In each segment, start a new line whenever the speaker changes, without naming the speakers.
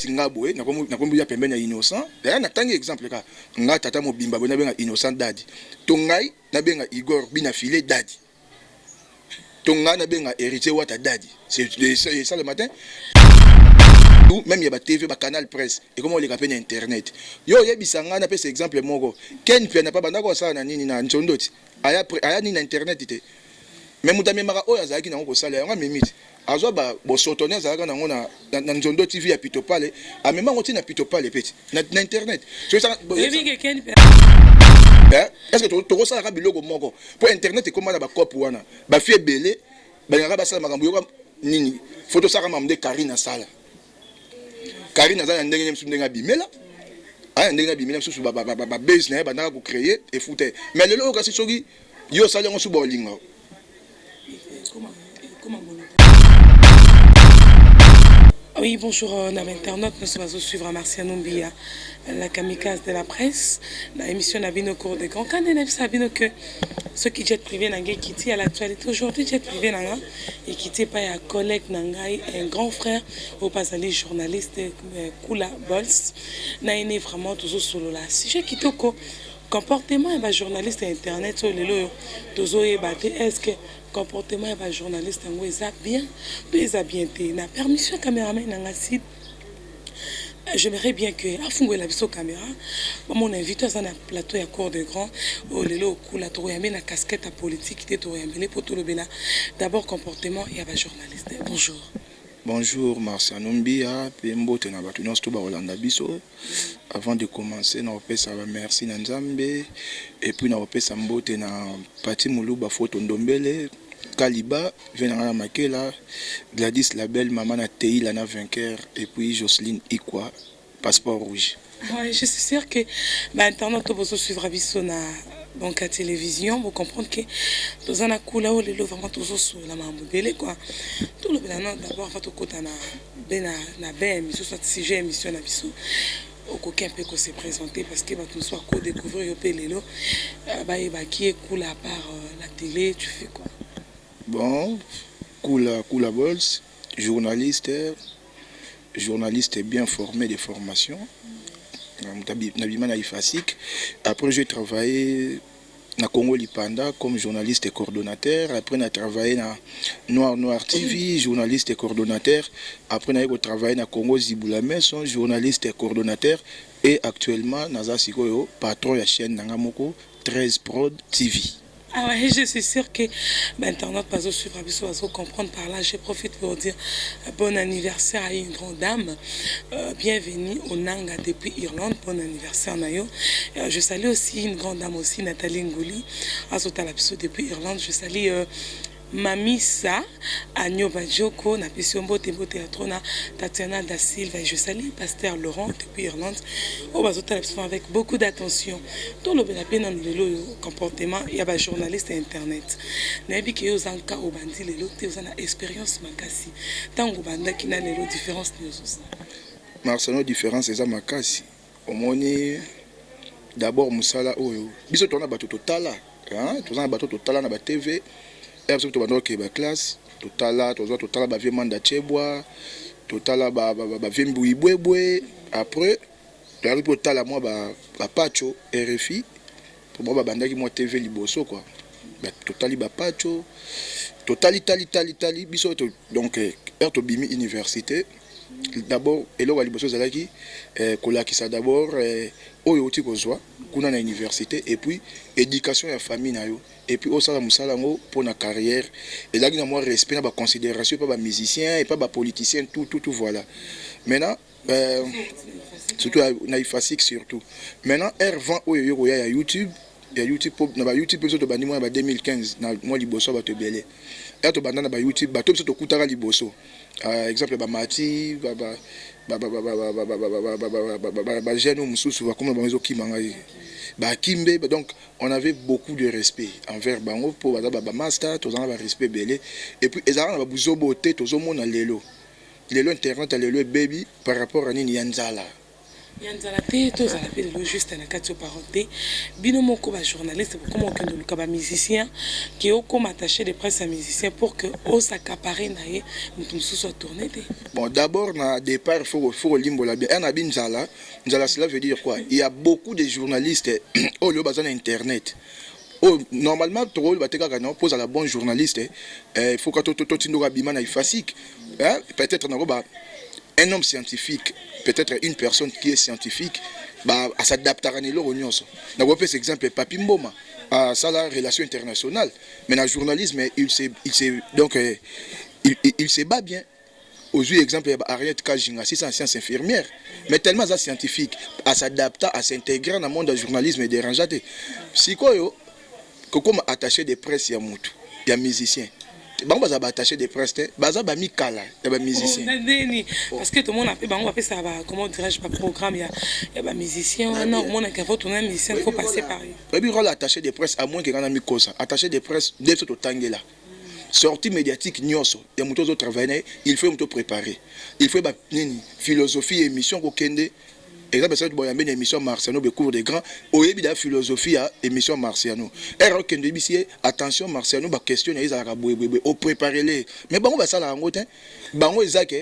singa boye nakombi ya pembeni ya innocent d'ailleurs natangi exemple ka nga tata mobimba bona benga innocent dadi to ngai na benga Igor bina filé dadi to ngai na benga héritier wata dadi c'est ça le matin même ya ba TV ba canal presse et comment les capé na internet yo yebisanga na pesa exemple moko ken pe na pa banda ko sala na nini na nchondoti aya ni na internet ite même mutame maka oyo azaki na ko sala nga mimiti azwa ba bosotonné azaka na ngona na njondo TV ya Pitopale amema ngoti na Pitopale peti na internet so ça est-ce que to sala ka biloko moko pour internet ekoma na ba cop wana ba fie belé ba ngaka ba sala makambo yo nini photo saka mamde Karina sala Karina za ndenge msu ndenge bimela aya ndenge bimela msu ba base na ba ndaka ko créer et fouter mais lelo kasi soki yo sala ngo su bolinga
Oui, bonjour, nos internautes. Nous sommes à suivre Marciano Mbia, la kamikaze de la presse. La émission n'a bien au cours des grands. Quand on a vu que ceux qui jet privé n'ont quitté à l'actualité aujourd'hui, jet privé n'a et quitté par un collègue n'angai, un grand frère au passage journaliste Kula Bols n'a aimé vraiment toujours solo là. Si j'ai quitté au comportement et journaliste internet sur les lots, toujours est-ce que comportement et journaliste en ça bien la permission caméraman en acide j'aimerais bien que à fondre la vision caméra mon invité à un plateau à court de grand au lelo la tourner la casquette politique qui tourner pour tout le bela d'abord comportement et journaliste. Bonjour.
Bonjour Marciano Mbia, Pembote na batu nyonso ba Rolanda biso. Avant de commencer, na opesa ba merci na Nzambe et puis na opesa mbote na Pati Muluba photo Ndombele, Kaliba, Venanga Makela, Gladys Labelle, Maman na Teila na vainqueur et puis Jocelyne Ikwa, passeport rouge.
Ouais, je suis sûr que maintenant tu vas suivre biso na donc à télévision vous comprendre que dans un coup là où les lots vraiment toujours sur la mambo belé quoi tout le bien d'abord faut que na bena na bem sur ce sujet émission na biso au coquin peut que se présenter parce que va tout soit co découvrir au pélélo qui est cool à part la télé tu fais quoi?
Bon, Kula Bols, journaliste bien formé de formation. Après j'ai travaillé na Congo Lipanda comme journaliste et coordonnateur. Après j'ai travaillé na Noir TV, journaliste et coordonnateur. Après j'ai travaillé na Congo Zibula Maison, journaliste et coordonnateur. Et actuellement naza sikoyo patron ya chaîne Nangamoko 13 Prod TV.
Ah ouais, je suis sûr que maintenant pas au suivre comprendre par là. Je profite pour dire bon anniversaire à une grande dame. Bienvenue au Nanga depuis Irlande. Bon anniversaire Nayo. Je salue aussi une grande dame aussi, Nathalie Ngouli, à Sotalapso depuis Irlande. Je salue Mamisa Agno Bajoko, na Pisiombo Tembo Théâtrona, Tatiana Da Silva. Je salue Pasteur Laurent depuis Irlande. Au Bazotalapso avec beaucoup d'attention. Tout le bien dans le comportement, il y a des journalistes internet. Nabi ki yo zanka au bandi lelo te uzana expérience makasi. Tango banda ki na lelo différence news.
Marcelo différence eza makasi. Omoni d'abord musala oyo. Biso tona bato totala, hein? Tozana bato totala na ba TV. Erso to bando ke ba classe, totala, totala ba vie manda chebwa, totala ba vie mbouibwebwe. Après, tu pour tala moi ba pacho RFI. Pour moi banda ki moi TV liboso quoi. Ba totali ba pacho, totali biso donc erto bimi université. D'abord elo liboso zalaki kolakisa d'abord oyo oti kozwa kuna na université et puis éducation ya famille na yo et puis osala musala ngo pour na carrière et là na moi respect na ba considération pas ba musicien et pas ba politicien tout voilà. Maintenant surtout na ifasik surtout. Maintenant R20 oyo ya YouTube. Il y a YouTube na ba YouTube biso to bani moi ba 2015 na moi liboso ba to belé. Erto banda na ba YouTube ba to biso to kutaka liboso. Exemple ba mati jeune mususu va comme banzo kimanga ba kimbe donc on avait beaucoup de respect envers bango pour ba master tous en ba respect belé et puis ezala ba buzoboté tozo mona lelo internet lelo baby par rapport à nini yanzala
yanzala te tozala mpe lelo juste na kati yo parote bino moko bajournaliste bokoma okende oluka bamusicien ke okoma attaché de presse ya musicien pour que osacapare na ye moto mosusu atourne te.
Bon, d'abord, na départ, faut limbola bien. Un habit Nzala, Nzala, cela veut dire quoi? Il y a beaucoup de journalistes au lieu de Internet. Oh, normalement, tu pose à la bonne journaliste. Il faut que tu peut-être un homme scientifique, peut-être une personne qui est scientifique, à s'adapter à l'union. Nous avons fait exemple Papi Mboma, à la relation internationale. Mais dans le journalisme, il se bat bien. Aujourd'hui, exemple, Ariette Kajinga, c'est une science infirmière, mais tellement scientifique, à s'adapter, à s'intégrer dans le monde du journalisme et déranger. Si quoi, comme attaché de presse, il y a musicien. Bango baza attaché de presse, baza ba mikala, ya ba musicien.
Parce que tout le monde appelle bango appelle ça comment dirais-je pas programme, il y a ba musicien, non, mon que faut tourner musicien, faut passer par lui.
Et puis rôle attaché de presse à moins que kana mikosa, attaché de presse dès tout tangela. Sortie médiatique nyonso, ya muto travailler, il faut muto préparer. Il faut ba nini philosophie émission ko kende. Exemple, c'est une émission Marciano, le cours des grands, au début de la philosophie à émission Marciano. Et attention, Marciano, la question est au préparer les. Mais bon, on va ça là en route. Bango Isaac,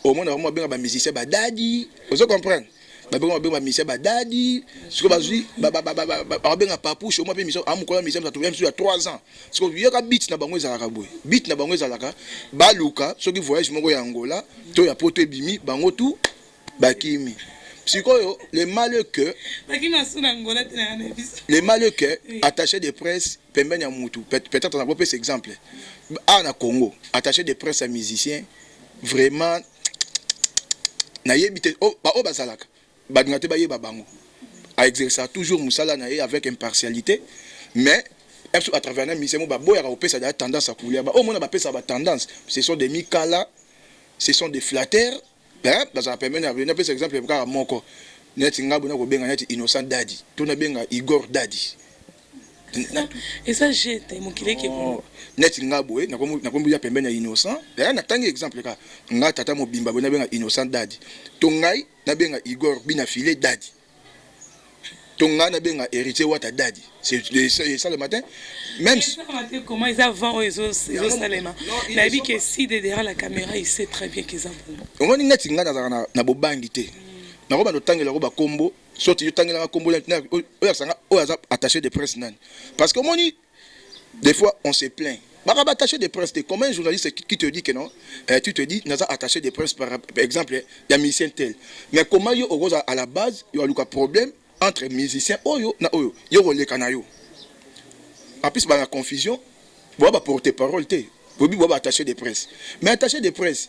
au moins, on va bien un musicien, daddy. Vous comprenez? On va bien un musicien, daddy. Ce que vas-y, on va bien un papouche, au moins, mission, à mon collègue, musicien, ça trouve il y a 3 ans. Ce que il y a un beat na bango Isaac, beat na bango Isaac, baluka, ceux qui voyagent, mon gars, Angola, toi, il y a pote bimi, bango tout, bakimi. Psycho, le malheur que attaché de presse peut-être on a pas cet exemple en Congo attaché de presse à musicien vraiment na yebite oh bazalaka badingate ba yeba bango a exercer toujours musala na avec impartialité mais à travers un musicien ba boya ka ça a tendance à couler ba au moins ba pesa ba tendance ce sont des mikala ce sont des flatteurs. Dans un permis, on a par exemple le moko net ngabo na ko benga net innocent dadi to na benga Igor dadi
et ça j'ai mon kilé qui
net ngabo na ko ya pembeni innocent na tangi exemple ka nga tata mobimba na benga innocent dadi to ngai na benga Igor bina filé dadi to ngai na benga héritier wata dadi c'est ça le matin même
comment ils avant ils ont salema la vie que si derrière la caméra il sait très bien qu'ils ont
bon on net nga na bobangi te na roba no tangela roba combo sorti yo tangela combo na o attaché de presse nan parce que moni des fois on se plaint bah attaché de presse comment un journaliste qui te dit que non tu te dis naza attaché de presse par exemple il y a musicien tel mais comment yo à la base il y a un problème entre musiciens oyo na oyo yo roleka na yo en plus la confusion bon ba porter parole te bobi bo attaché de presse mais attaché de presse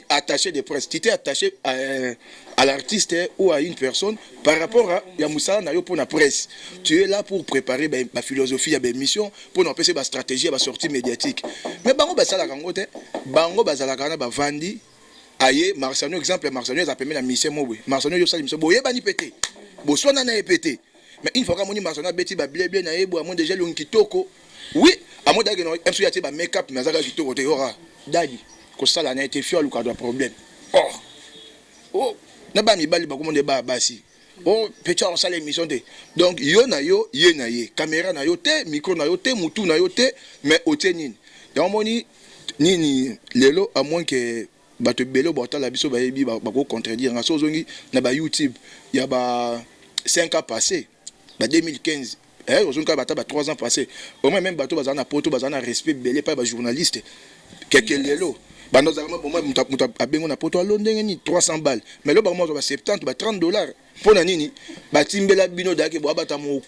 attaché de presse tu t'es attaché à l'artiste ou à une personne par rapport à Yamoussa na yo pour la presse tu es là pour préparer ma philosophie ya mission pour nous passer ma stratégie à ma sortie médiatique mais bango ba sala kango te bango ba sala kana ba vandi aye Marciano exemple Marciano a permis la mission mobwe Marciano yo sala mission boye bani pété bo sona na pété mais une fois que mon Marciano beti ba bien na yebo amon déjà long kitoko oui amon dage no emsu yati ba make up na zaka kitoko te ora dadi ko sala na été fiole ou problème oh na ba mi bali ba ko de ba basi oh petit on sala émission de donc yo na yo ye na ye caméra na yo te micro na yo te mutu na yo te mais otenine donc moni nini lelo à moins que bato belo bota la biso ba yebi ba ko contredire na so zongi na ba YouTube il y a ba 5 ans passés ba 2015 ozonka bata ba 3 ans passés au moins même bato bazana poto bazana respect belé pas ba journaliste quelque lelo bando za bon moi muta abengo na poto alondenge ni 300 balles mais lo ba moi ba 70 ba 30 dollars pour na nini batimbela bino dake bo bata mo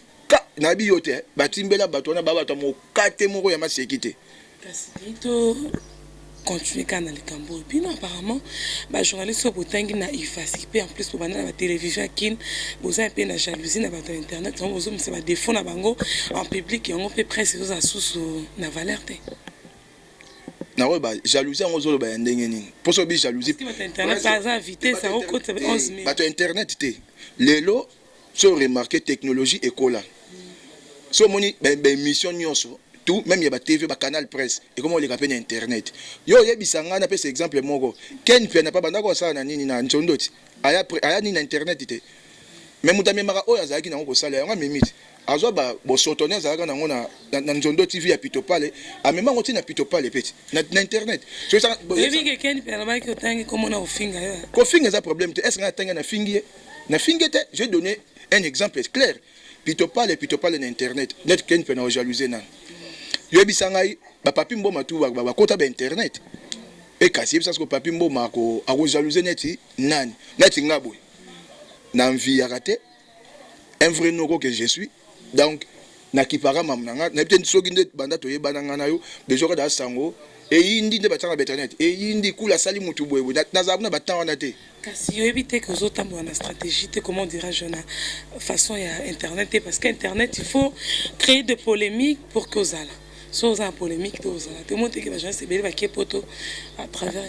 na biyote batimbela bato na ba bata mo kate moko ya masekité
kasi to continuer quand dans les cambo et puis non apparemment bah journaliste au botangi na effacer en plus pour bana la télévision kin boza pe na jalousie na bato internet on bozo c'est ba défaut na bango en public et on peut presse aux sous na valeur te
na ouais ba jalousie on zo ba ndenge nini pour so bi jalousie
internet pas invité ça au côté 11000
bato internet te lelo so remarquer technologie écola so moni ben mission nyonso tout même il y a TV ba canal presse et comment on les rappelle internet yo yebisanga na pesa exemple moko ken pe na pa banda ko sala na nini na nchondoti aya ni na internet ite même mutame maka oyo azaki na ko sala yanga mimiti azwa ba bo sotonner azaka na ngona na njondo TV ya pitopale amema ngoti na pitopale peti na internet so ça
ebi ke ken pe na ba ki otangi comme na ofinga yo
ko finga za problème te est-ce que na tanga na fingi te j'ai donné un exemple clair pitopale na internet net ken pe na jalouser na yebisa ngai ba papi mboma tu ba kota ba internet e kasi yebisa ko papi mboma ko jalouser neti nani neti ngabo na envie ya raté un vrai noko que je suis donc na kipara mamnanga na peut-être soki nde banda to yebana ngana yo de jour da sango e yindi nde batanga ba internet e yindi kula sali mutu boye na zabuna batanga na te
kasi yo éviter que aux autres na stratégie te comment dirais-je na façon ya internet parce que internet il faut créer des polémiques pour que aux ala sans en polémique aux ala tout le monde que la gens c'est belle qui poto à travers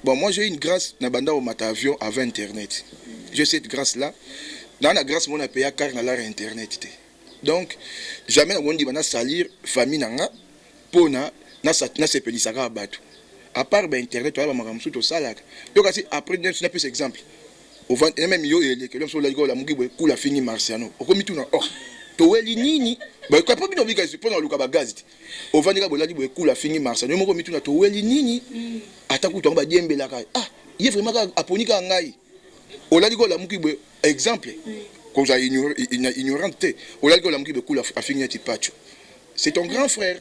bon moi j'ai une grâce na banda au matavion avant internet j'ai cette grâce là dans la grâce mon a payé car na l'art internet te donc jamais na wondi bana salir famille nanga pona na sepelisaka bato à part ba internet wala makamsu to salaka yo kasi après na plus exemple au vent même yo ele que l'homme sur la mugi boy kula fini marciano okomi tuna oh to weli nini ba ko pas bino bika pona luka ba gaz au vent ga bolali boy kula fini marciano moko mituna to weli nini ataku to ba diembela ka ah il est vraiment aponika ngai olali ko la mugi boy exemple comme ça ignorante olali ko la mugi boy kula afini ti pacho c'est ton grand frère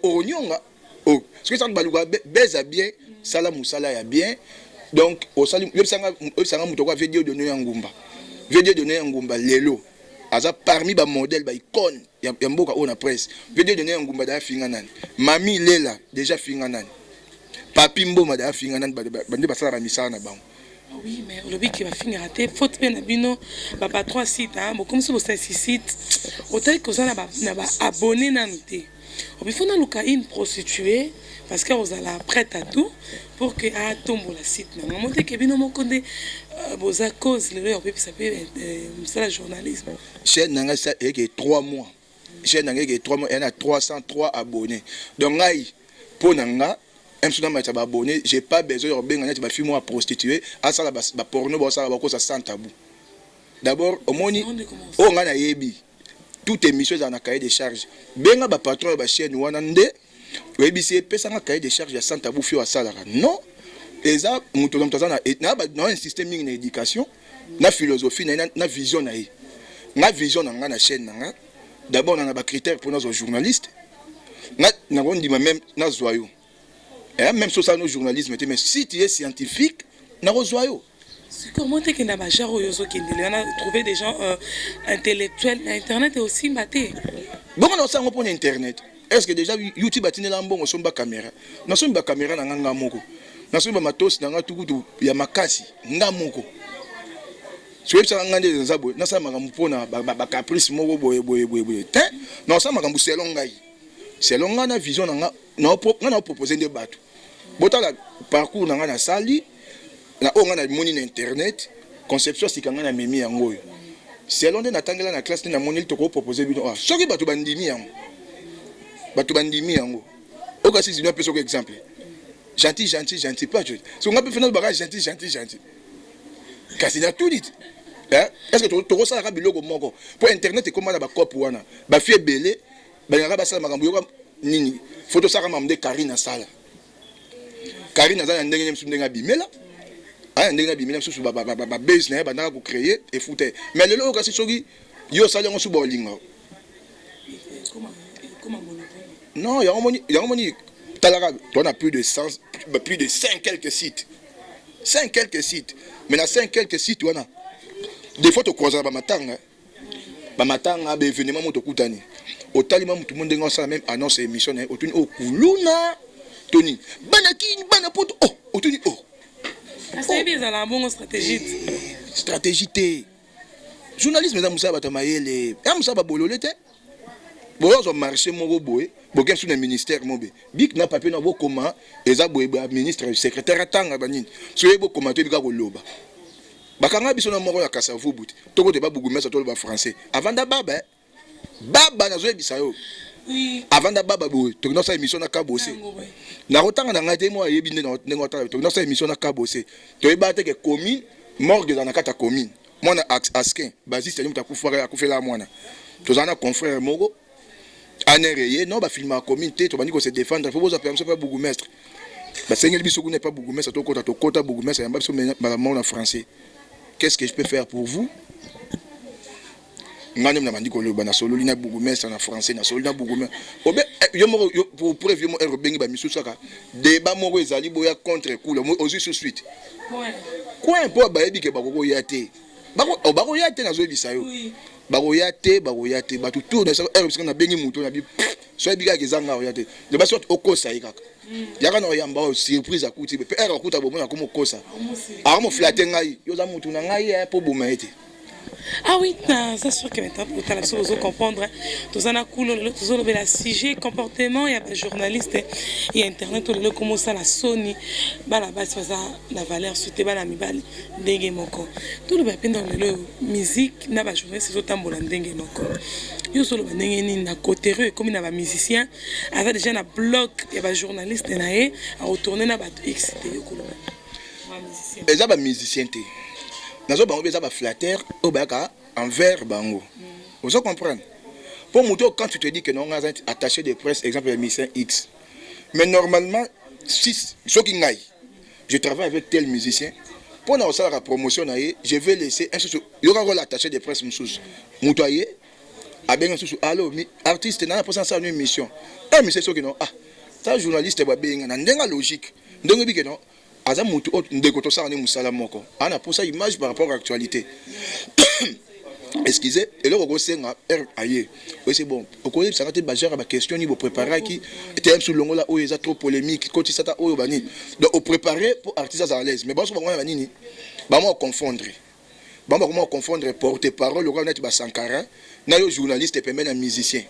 Oronyonga oh ce que ça baluga beza bien sala musala ya bien donc au salim yebsanga mutoko video donné ya ngumba lelo aza parmi ba modèle ba icône ya mboka ona presse video donné ya ngumba da finga nani mami lela déjà finga nani papi mboma da finga nani bande basala misala na bango.
Oui, mais le but qui va finir à tes fautes bien abino papa 3 sites hein bon comme si vous savez 6 sites autant que ça na ba abonné na noté il faut na une prostituée parce que vous allez prête à tout pour que a tombe la site na monter que bino moko nde boza cause le on peut s'appeler ça la journalisme
chaîne nanga ça et que 3 mois chaîne nanga que 3 mois il y en a 303 abonnés donc ngai pour nanga abonné, j'ai pas besoin de film à prostituer, à ça la porno, ça va sans tabou. D'abord, au moni, on a yebi, toute émission dans un cahier de charge. Benga ba patron ba chaîne wanande, webi c'est pesa un cahier de charge sans tabou fio à ça non. Et ça, mutolam tazana na un système d'éducation, na philosophie, na vision na na vision na na chaîne na. D'abord on a ba critères pour nos journalistes. Na on dit même na zoyo. Et même sur ça, nos journalisme, mais si tu es scientifique, n'a pas
comment tu as trouvé des gens intellectuels sur Internet et aussi maté.
Bon, on a ça pour Internet. Est-ce que déjà YouTube a tenu l'ambon, on a une caméra. On a une caméra dans un moko. On a une matos dans un tout il y a makasi, ngamoko. Si vous avez un zabo, on a ça magamupona, caprice moko boye. Non, ça magambu selongai. Selonga na vision on a proposé des bateaux. Botala parcours na na sali na on a moni na internet conception sikanga na memi yango. Selon na tangela na classe na moni to ko proposer bino ah soki bato bandimi yango. Oka si zino peso exemple. Gentil pas je. Si on a pu faire notre bagage gentil. Kasi na tout dit. Est-ce que to ça ka biloko moko pour internet et comment na ba cop wana ba fie belé ba ngaka ba sala makambo yo nini photo saka mamde Karina sala Karina za ndenge msu ndenge bimela aya ndenge bimela msu ba base na ba ndaka ko créer et fouter mais le lo kasi soki yo sala ngo su bolinga non ya moni talaka on a plus de 5 quelques sites mais na 5 quelques sites wana des photos croisées ba matanga ba événement moto kutani au talima tout le monde a même annonce émission au tuni au kuluna toni bana poto oh au tuni oh
c'est bien la bonne
stratégie té journalisme za musa bata mayele ya musa ba bololete bozo marché mo boye bokem sur le ministère mobe big na papier na bo koma eza boye ba ministre secrétaire atanga banini so yebo koma to bika ko loba bakanga biso na moko ya Kasavu buti toko te ba bugumesa to ba français avant da baba na zoe bisayo avant d'abord tu as une émission à Kabosé na rotanga na ngate moi yebi ndé na ngota tu as une émission à Kabosé tu es battu que commune morgue dans la carte commune moi na askin basiste ni mutakufa akufela mwana tu as un confrère mogo anereye non ba filmer la commune tu vas dire se défendre il faut vous appeler pas bourgmestre ba sengeli biso n'est pas bourgmestre to kota bourgmestre yamba biso ba mot en français. Qu'est-ce que je peux faire pour vous? Je suis koloba na solo lina bourgmestre na français na solo na bourgmestre obe yo pour preuve mo erobengi ba misusaka débat moko ezali boya contre cool ozu tout suite quoi po ba yebi ke bakoko yate bako yate na zo ebisa yo bako yate ba tout na ça na bengi muto na bi so ebika ke zanga yate de ba sorte okosa ikaka yaka na yamba surprise akuti pe akuta bomona komo kosa amo flatter ngai yo za mutu na ngai po boma ete.
Ah oui, c'est sûr que maintenant, pour la chose, comprendre, tout ça, tout le sujet, comportement, il y a des journalistes, il y a Internet, tout le comment ça, la Sony, la base, la valeur, c'était la mibali, dengue moko. Tout le monde dans la musique, n'a pas journaliste, c'est autant bon dengue moko. Yo solo dengue ni na côté rue, comme il y a des musiciens, avec déjà un blog, il y a des journalistes, à retourner na bat X,
et ça, musicien. Nazo bango beza ba flatteur obaka envers bango. Vous comprenez? Pour moto quand tu te dis que non on a attaché de presse exemple le musicien X. Mais normalement si ceux qui ngaï je travaille avec tel musicien pour na osala la promotion je vais laisser un sous yo ka attaché de presse msous. Moto aye abenga sous allo artiste na pour ça une émission. Eh mais c'est ceux qui non ça journaliste ba benga na ndenga logique. Ndongo bi que non Aza mutu ndeko to sa ne musala moko ana pour ça image par rapport à l'actualité. Excusez et là on senga aye oui c'est bon au collège ça raté bagère ba question ni bo préparer qui était sur longo là où il y a trop polémique quand il s'ata au bani donc au préparer pour artistes à l'aise mais bon so ba ngana nini ba mo confondre comment confondre porte-parole le net ba Sankara na yo journaliste et même un musicien.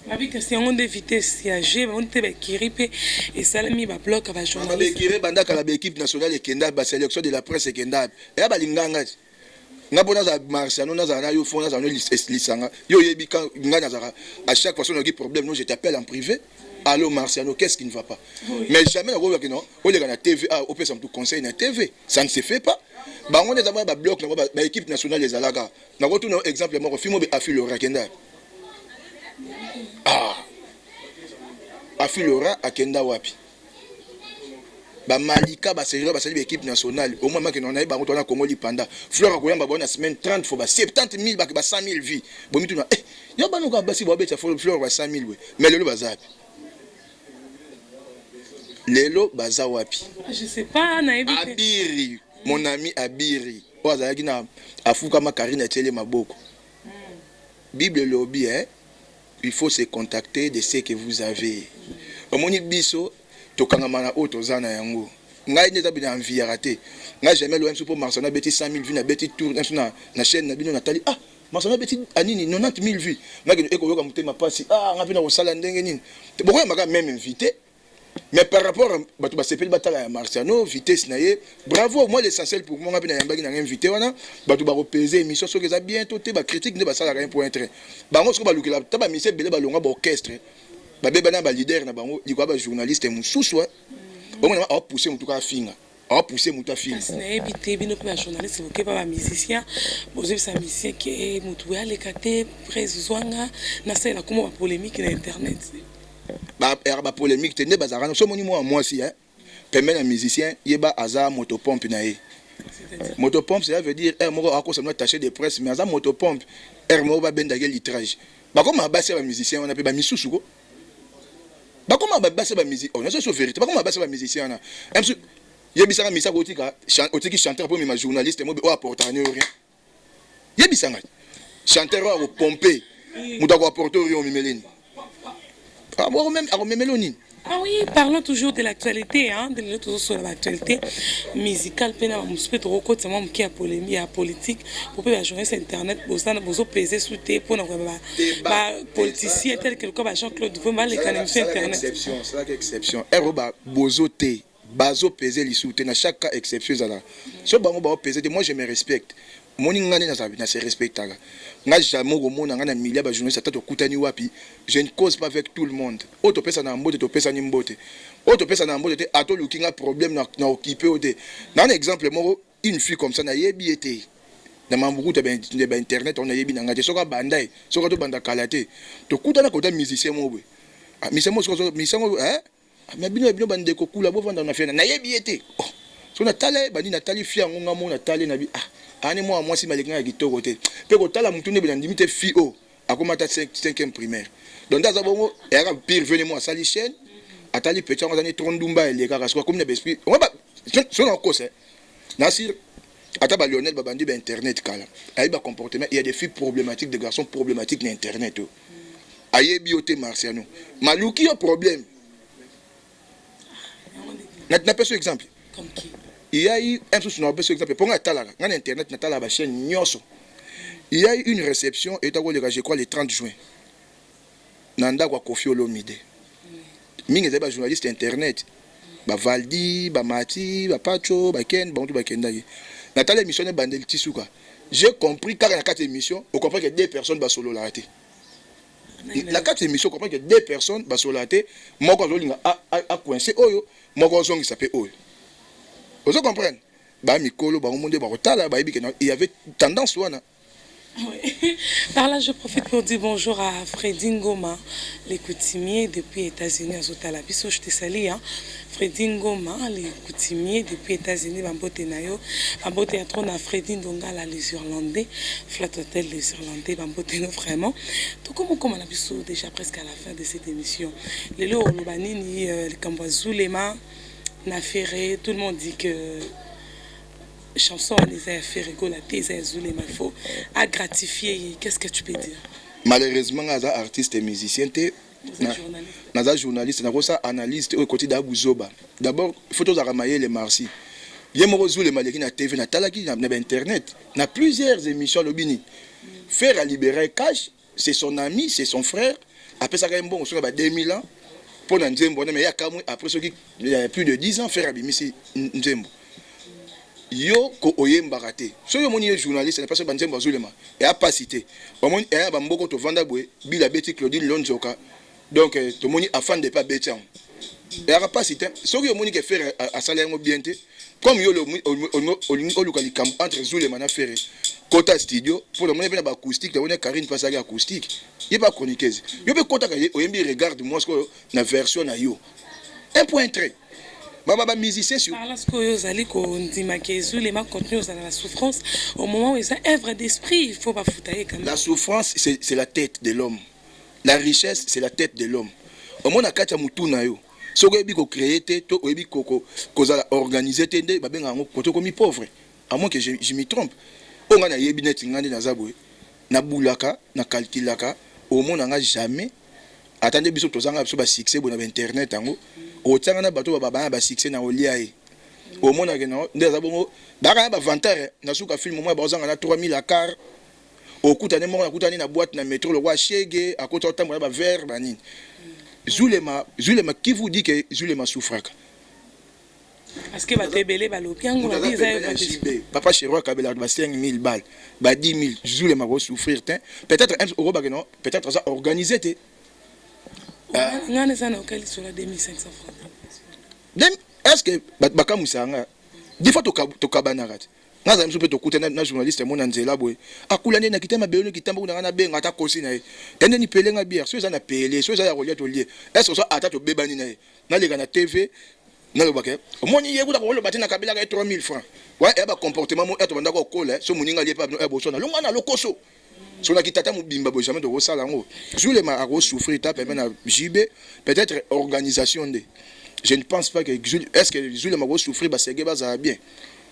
Avec question on d'éviter siéger on te kiripe et salami ba bloc ba journaliste
ba kiripe banda kala ba équipe nationale et kenda ba sélection de la presse et kenda et ba linganga nga bona za Marciano na za na yo fona za no lisanga yo yebi quand nga na za à chaque fois on a des problèmes non je t'appelle en privé allô Marciano qu'est-ce qui ne va pas mais jamais on voit que non on est dans la TV au peut tout conseil na TV ça ne se fait pas ba on est avoir ba bloc na ba équipe nationale les alaga na retourne exemple mo film be afilora kenda afilora akenda wapi ba malika ba sérieux ba sali équipe nationale au moment que on a ba retourner Congo lipanda fleur ko yamba bona semaine 30 fois ba 70 000 ba 100 000 vies bomi tuna yo ba no ka basi bo beta fleur ba 100 000 we mais lelo bazapi lelo baza wapi
je sais pas na
Abiri mon ami Abiri oza na afuka makarina tele maboko Bible lobby il faut se contacter de ce que vous avez. Omoni biso tokangamana auto zana yango. Ngai neza bina envie raté. Ngai jamais l'OM pour Marcena beti 100 000 vues na beti tour na chaîne na bino Nathalie Marcena beti anini 90 000 vues. Ngai eko yoka mutema pasi ngapi na osala ndenge nini. Boko maka même invité. Mais par rapport à bato ba sepeli batala ya Marciano vitesse na ye bravo moi l'essentiel pour moi ngapi na yambaki na invité wana bato ba repeser émission so que ça bientôt te ba critique ne ba sala rien pour être bango so ba lukela ta ba mise bele ba longa ba orchestre ba beba na ba leader na bango likwa ba journaliste mususu bon na a pousser mutu ka finga a pousser mutu finga
na ebité bino pe ba journaliste boke ba musicien bozo sa musicien ke mutu ya lekate prezwanga na sala comme ba polémique na internet
ba polémique te ne bazarana so moni moi si permet un musicien yeba aza motopompe na ye motopompe ça veut dire moko akosa no attaché de presse mais aza motopompe mo ba benda ke litrage ba comme ba ba musicien on appelle ba misusu ko ba comme ba ba musique on est sur vérité ba comme ba ba musicien na yebisanga misa ko tika otiki chanteur pour ma journaliste mo o apporter rien yebisanga chanteur o pomper muta ko apporter rien mimelini
Ah oui, parlons toujours de l'actualité, de toujours sur l'actualité musicale. C'est moi qui a polémique, a politique. Pour que la journaliste internet, vous peser sous tes pour politicien tel que Jean-Claude Duvauban, les émission internet.
C'est la exception. Bazo peser les sous, dans chaque cas exception là. Ce bango ba peser, moi je me respecte. moni ngane na se respectaka nga jamais komona nga na milieu ba journaliste ata tokutani wapi. Je ne cause pas avec tout le monde. Oto pesa na mbote to pesa ni mbote. Oto pesa na mbote te ato lukinga problème na occupé ote. Na un exemple moko une fille comme ça na yebi été. Na mambuku te ba internet on a yebi na ngate soka bandai soka to banda kalate. To kutana kota musicien mo. Ah musicien mo hein? Mais bino bande ko kula bo vanda na fena na yebi été. Oh. So na tale bani na tali fia ngonga mo na tale na bi ani moi si malika kitoko te pe ko tala mutu ne be ndimite fi o akomata 5e primaire donc dans abongo era pire venez moi sali chaîne atali petit on a trondumba ele ka parce comme na besprit on va so na cause na sir ata ba Lionel babandi ba internet kala ay ba comportement il y a des filles problématiques des garçons problématiques na internet aye bioté marciano maluki yo problème na personne exemple
comme qui
il y a eu un souci dans exemple pour internet na la chaîne nyoso il y a eu une réception et je crois le 30 juin nanda kwa Kofi Olomide mingi za ba journaliste internet ba Valdi ba Mati ba Pacho ba Ken ba ba Kendagi natala émission de bandel tisuka j'ai compris car la 4 émissions on comprend que 2 personnes ba solo la raté la 4 émissions on comprend que 2 personnes ba solo la raté moko zolinga a coincé oyo moko zongi s'appelle oyo. Vous comprenez? Il y avait tendance.
Oui. Par là, je profite pour dire bonjour à Freddy Ngoma, les coutumiers depuis les États-Unis à Zotalabiso. Je te salue. Freddy Ngoma, les coutumiers depuis les États-Unis. Bambote Nayo. Bambote a trop na Freddy Ndongala, les Irlandais. Flat Hotel, les Irlandais. Bambote no vraiment. Tout comme on a déjà presque à la fin de cette émission. Les lots, le banini, les Kamboazou, les mains. Ferré, tout le monde dit que chanson les a fait rigoler, les a faut à gratifier. Qu'est-ce que tu peux dire?
Malheureusement, les artistes et musiciens, les journalistes, les analystes au côté d'Abouzoba. D'abord, il faut ramailler les marcis. Il y a les Malais na TV, na talaki, na internet, na plusieurs émissions lobini. Faire à libérer cash, c'est son ami, c'est son frère. Après ça, bon, on a 2000 ans. Pour Nzembo, mais après ce qui il y a plus de 10 ans, faire Abimisi Nzembo. Yo ko oyemba raté. So yo moni journaliste na personne Nzembo Zulema. Et a pas cité. Au moins et ba mboko to vanda boy, bila beti Claudine Lonzoka. Donc to moni afin de pas betian. Et a pas cité. So yo moni que faire à salaire mo bien té. Comme yo le lokali kam entre Zulema na faire. Kota studio pour le moment il y a acoustique, il y a Karine Passage acoustique. Il n'y a pas chroniqueuse. Il y a kota oyembi regarde moi ce na version na yo. Un point très. Baba musicien sur
parce que yo zali ko ndima kezu les ma contenu dans la souffrance au moment où ils ont œuvre d'esprit, il faut pas foutailler quand même.
La souffrance c'est la tête de l'homme. La richesse c'est la tête de l'homme. Au moment akacha mutu na yo. Soko ebi ko créer te to ebi ko za organiser te nde babenga ngo koto komi pauvre. À moins que je me trompe. On a yebi net ngandi na zabwe. Na bulaka, na calculaka, au monde n'a jamais attendez biso tozanga biso ba succès bon na internet ango. O tsanga na bato ba succès na oliae. Au monde na no ndeza bongo daka ba vantere na suka film moi ba zanga na 3000 akar. Au kutane mo na kutani na boîte na métro le roi Chege à côté tambo ba verre banini. Zulema qui vous dit que Zulema souffraka?
Parce que va tébélé ba lopiango na biza
papa chéro kabela ba 5000 balles ba 10000 Zulema va souffrir peut-être 1 euro ba non peut-être ça organisé té
ngane ça na okali sur la 2500 francs.
Est-ce que bakamusanga des fois to kabana rat ngaza msupe to kutana na journaliste mona nzela boy akula nena kitema beolo kitamba kuna na benga ata kosi na tende ni pelenga bière so ça na pele so ça ya rolia to lié est-ce que ça ata to bebani na lega na TV na le baké moni yekuta ko lo batina kabila ka 3000 francs ouais e ba comportement mo eto banda ko kola so muninga lié pa e boso na longa na lokoso so na kitata mo bimba bo jamais de rosala ngo Zulema a souffrir ta permet na JB peut-être organisation de je ne pense pas que est-ce que Zulema va souffrir ba sege ba za bien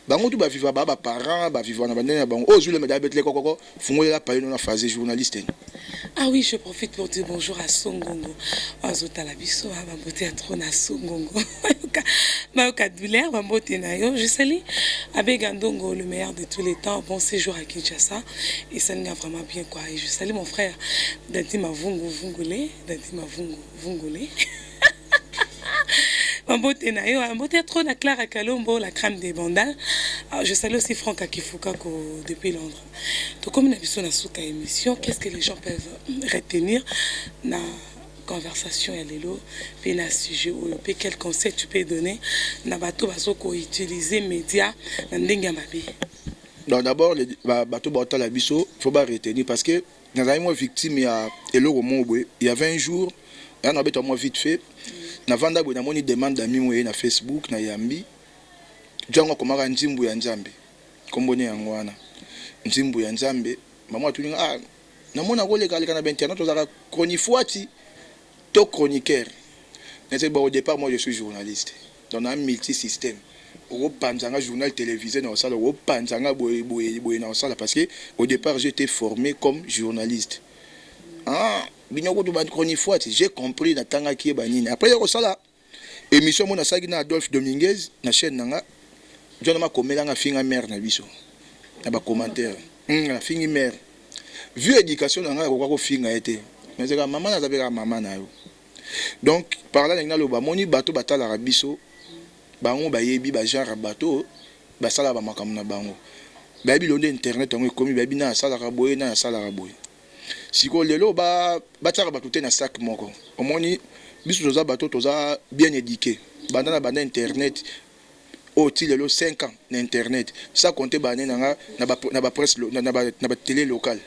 bango tu ba vivre ba parents ba vivre na banana bango o Zulema da betle kokoko fungola pa na phase journaliste.
Ah oui, je profite pour dire bonjour à Songongo. Azotalabiso, Bambote à trop na Songongo. Maoka douleur, Bambote na yo. Je salue avec Andongo, le meilleur de tous les temps. Bon séjour à Kinshasa. Et ça nous a vraiment bien quoi. Et je salue mon frère Dantima Vungo Vungole. Dantima Vungo Vungole. Mambote na yo, mambote trop na Clara Kalombo, la crème des bandals. Je salue aussi Franck Akifuka depuis Londres. Donc comme on a vu sur la souka émission, qu'est-ce que les gens peuvent retenir na conversation ya lelo, pe na sujet ou pe quel conseil tu peux donner na bato bazoko utiliser médias na ndenge ya mabe.
Donc d'abord les bato bota la biso, faut pas retenir parce que dans un mois victime ya eloko mobwe, il y avait un jour, on a beto moi vite fait. Na vanda bo na moni demande d'ami moye na Facebook na yambi. Jango komaka nzimbu ya Nzambe. Kombone yango wana. Nzimbu ya Nzambe, maman tuninga na mona ko leka na internet ozaka chronifuati to chroniqueur. Mais bon au départ moi je suis journaliste. Donc un multi-système. Au panzanga journal télévisé na osala, au panzanga boye na osala parce que au départ j'étais formé comme journaliste. Binyoko to ban chronifuati, j'ai compris na tanga ki banini. Après yo osala émission mona sagi na Adolphe Dominguez na chaîne nanga. Jona ma komela nga finga mère na biso. Na ba commentaire. Na fingi mère. Vu éducation nanga ko finga été. Mais c'est maman na zabeka maman na yo. Donc par là na loba moni bato batala ra biso. Bango bayebi ba genre bato ba sala ba makambo na bango. Bayebi londe internet ngo komi bayebi na sala ka boye na sala ka boye. Siko lelo ba bataka bato te na sac moko. Omoni biso toza bato toza bien éduqué. Banda na internet au tilelo 5 ans na internet. Ça compter bané na ba presse na ba télé locale.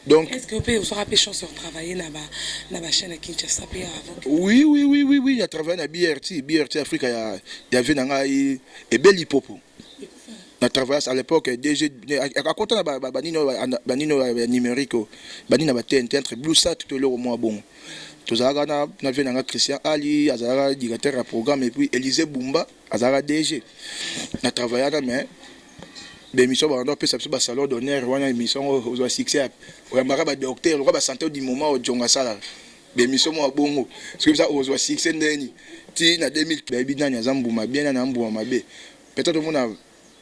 Donc
est-ce que vous pouvez vous rappeler chance de travailler na ba chaîne à Kinshasa avant?
Oui, il y a travaillé na BRT Africa il y avait nanga et Beli Popo. Na travaillé à l'époque DG à côté na banino numérique banina ba TNT entre Blue Sat tout le mois bon. Tozaka na venanga Christian Ali azara directeur de programme et puis Élisée Bumba azara DG. Na travaillé na mais l'émission va rendre un salon d'honneur, une émission au succès, au maraba docteur, au santé du moment au Djongasala. L'émission moi bongo, c'est ça au succès ndeni. Ti na 2000 baby na nyazambu mabien na mbu mabe. Peut-être on a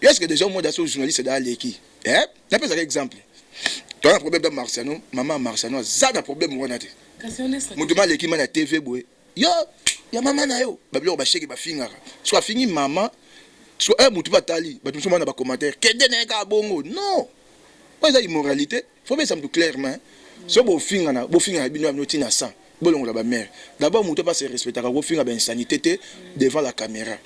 est-ce que déjà moi d'assaut journaliste dans l'équipe. Na pas un exemple. Tu as un problème de Marciano, maman Marciano, ça a un problème on a dit. Mon demande l'équipe na TV boy. Yo, ya maman na yo. Bablo ba cheke ba finga. Soit fini maman so mutu batali batu soma na ba commentaire kende na ka bongo non pas ça immoralité faut bien ça me clairement so bo finga na bino amnoti na 100 bolongo la ba mère d'abord mutu pas se respecter ka bo finga ben sanité devant la caméra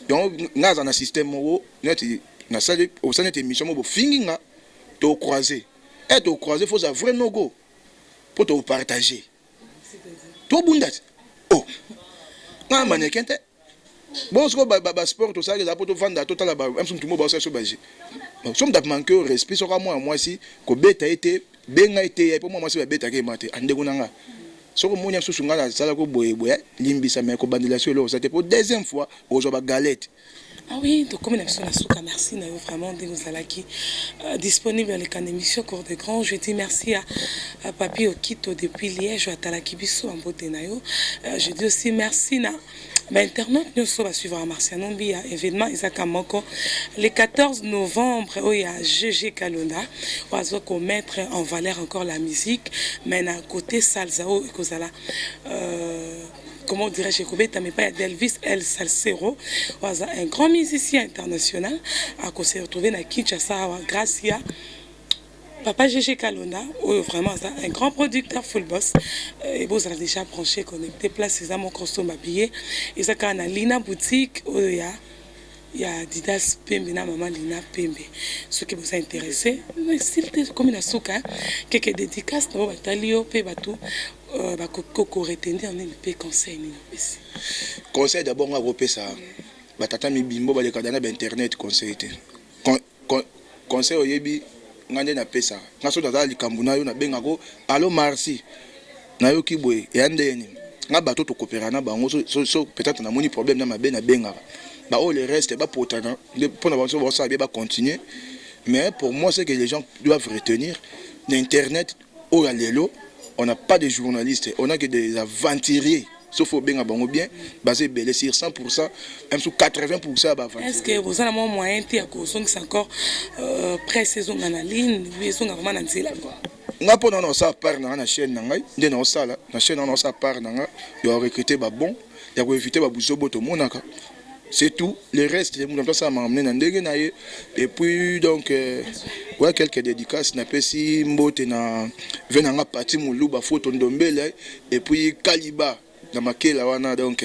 donc naza na système mo neti na salle au sein de émission bo finga to croiser et to croiser faut ça vrai no go pour te partager to bundat oh na mannequin te bon, ce sport, tout ça, les apôtres vendent tout à la base. Même si tout le monde va se baser. Nous sommes manqué au respect. Sur moi, si, que bête a été, ben a été, pour moi, c'est bête a été maté. En dégonanga. Sur mon yam sous la salle de boye, limbi sa mère, que bandilation, c'était pour deuxième fois, aux galette.
Ah oui, donc comme une émission la souka, merci vraiment de nous aller qui disponible avec une émission cours de grand. Je dis merci à Papi Okito depuis Liège, à Talakibiso en Botenayo. Je dis aussi merci na internaute nous sommes suivre à Marciano Mbi à événement Isaka Moko le 14 novembre où il y a GG Kalonda où on va mettre en valeur encore la musique mais à côté Salzao et Kozala comment dirais-je, mais pas d'Elvis El Salsero, un grand musicien international, à qu'on s'est retrouvé à Kinshasa grâce à Papa Gégé Kalonda, vraiment un grand producteur full boss. Et vous avez déjà branché, connecté, place les amants consomme habillés. Et ça, quand on a Lina boutique, il y a Didas Pembe, maman Lina Pembe. Ceux qui vous intéressent, s'il te comme une souka, quelques dédicaces, nous allons talio, pébatou.
Conseil d'abord on va repérer ça. Batata mi bimbo ba le kadana ba internet conseil té. Conseil oyebi ngande na pesa. Ngaso dada likambu na yo na benga ko allo merci. Na yo ki boye yandeni. Nga bato to coopérer na bango so peut-être na moni problème na mabe na benga. Ba o le reste ba potana pour na bango ça ba continuer. Mais pour moi c'est que les gens doivent retenir l'internet au lelo. On n'a pas de journalistes, on n'a que des aventuriers. Sauf au bien, basé sur 100%, même sur 80%.
Est-ce que vous avez un moyen de c'est encore pré-saison en ligne, saison en ligne?
Nga po na ça part na chaîne na ngai, ndé na sala, na chaîne na ça part na nga, yo recruter ba bon, ya ko éviter ba buzobo to monaka. C'est tout. Le reste, ça m'a amené dans le et puis, donc, ouais, quelques dédicaces. N'a pas si mbote na venanga parti moulouba photo ndombele et puis Kaliba dans ma kela wana donc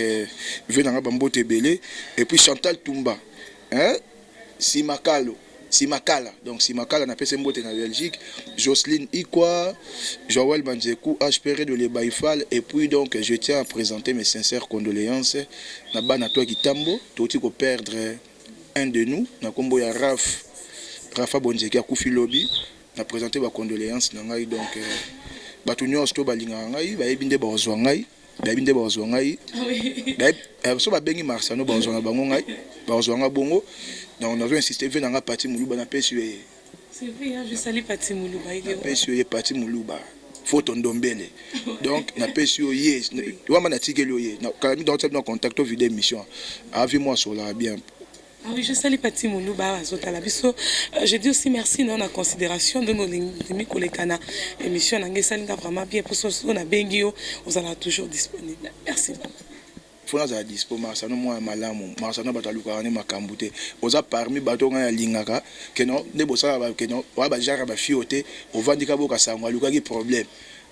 venanga bambote belé et puis Chantal Toumba, hein, Simakala, donc Simakala n'a pas si mbote na Belgique, Jocelyne Ikwa, Joël Banzekou, HPR de l'Ebaïfal et puis donc je tiens à présenter mes sincères condoléances na bana toi Kitambo, toti ko perdre un de nous, na kombo ya Rafa Bonzeki akufi lobby, na présenter ba condoléances na ngai donc batu nyonso to balinga ngai ba yebinde ba ozwa ngai. Babinde bazwa ngai so babengi Marciano bazwa na bango ngai bazwa nga bongo donc on a insisté venir nga parti muluba na pesi ye
c'est vrai hein, je salue parti muluba il est
pesi ye parti muluba photo ndombele donc na pesi ye wama na tigelo ye na quand même dans contact vidéo émission avec moi sur la bien.
Ah oui, je salue Pati Moulouba, Azotalabiso. Je dis aussi merci dans la considération de nos collègues. Émission Nangesalinga vraiment bien pour ce qu'on a bengio, vous allez toujours disponible. Merci.
Faut nous à dispo Marciano moi malamu Marciano bataluka ne makambute oza parmi batonga ya lingaka que non ne bossa que non wa ba jara ba fioté o vandika boka sangwa luka ki problème.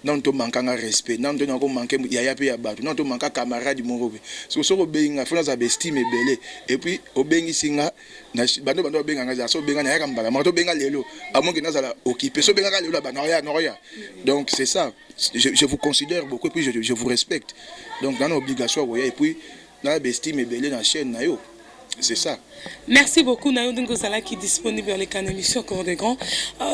Non to mankanga respect non to nako manquer yaya pe ya bato non to manka camarade morobe so so benga fona za estime belé et puis obengi singa na bando benga ngaza so benga na yaka mbala mato benga lelo amongi nazala occupé so benga lelo ba noya donc c'est ça je vous considère beaucoup et puis je vous respecte donc dans l'obligation et puis na estime belé na chaîne na yo. C'est ça.
Merci beaucoup Nayo Ngozala qui est disponible dans les canaux émission Cours des Grands.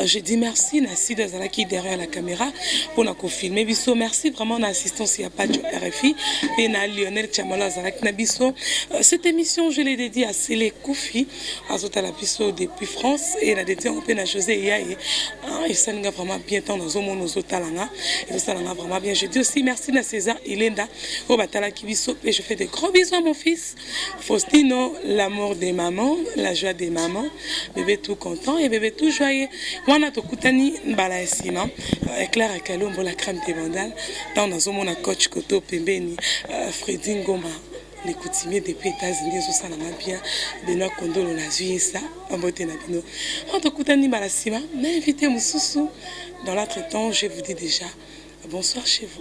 Je dis merci Nassi Dazala qui est derrière la caméra pour nous filmer. Bisso merci vraiment l'assistance il y a pas de RFI et na Lionel Chamala Zalak Nabiso. Cette émission je l'ai dédiée à Célé Koufi à Zotala Bisso depuis France et la dédiée au à José Yaye. Et ça nous a vraiment bien tant dans nos Zotalanga et ça nous a vraiment bien. Je dis aussi merci à César Ilenda au Batala Kibiso et je fais des gros bisous à mon fils Faustino. L'amour des mamans, la joie des mamans, bébé tout content et bébé tout joyeux. Wana to kutani mbala esima, éclair à Kalombo la crème des mandales, dans mon coach Koto Pembeni, Freddy Ngoma, les coutumiers des États-Unis, ça l'a bien, Benoît Kondolo la vie ça, en beauté nabino. Wana to kutani mbala esima, mais invitez Moussoussou dans l'entretemps, je vous dis déjà bonsoir chez vous.